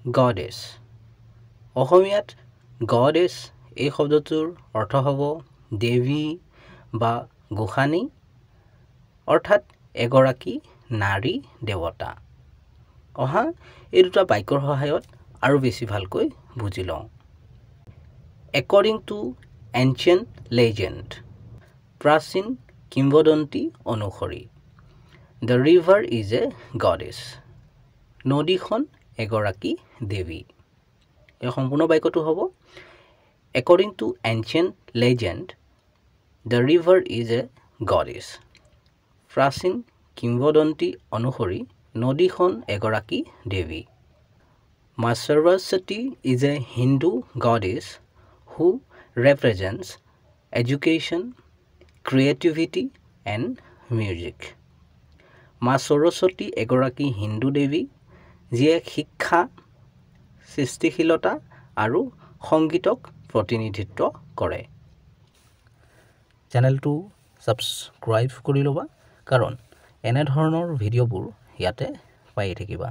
goddess অসমীয়াত goddess এই শব্দটোৰ অৰ্থ হ'ব দেৱী বা গোসানী অৰ্থাৎ এগৰাকী নাৰী দেৱতা অহা এই দুটা বাক্যৰ সহায়ত আৰু বেছি ভালকৈ বুজি লওঁ According to ancient legend প্ৰাচীন কিংবদন্তি অনুসৰি The river is a goddess নদীখন এগৰাকী দেৱী এই সম্পূৰ্ণ বাক্যটো হ'ব According to ancient legend the river is a goddess প্ৰাচীন কিংবদন্তি অনুসৰি নদীখন এগৰাকী দেৱী Ma Saraswati is a Hindu goddess who represents education, creativity and music মা সৰস্বতী এগৰাকী হিন্দু দেৱী যিয়ে শিক্ষা সৃষ্টিশীলতা আৰু সংগীতক প্ৰতিনিধিত্ব কৰে চেনেলটো সাবস্ক্ৰাইব কৰি ল'বা কাৰণ এনে ধৰণৰ ভিডিঅ'বোৰ ইয়াতে পাই থাকিবা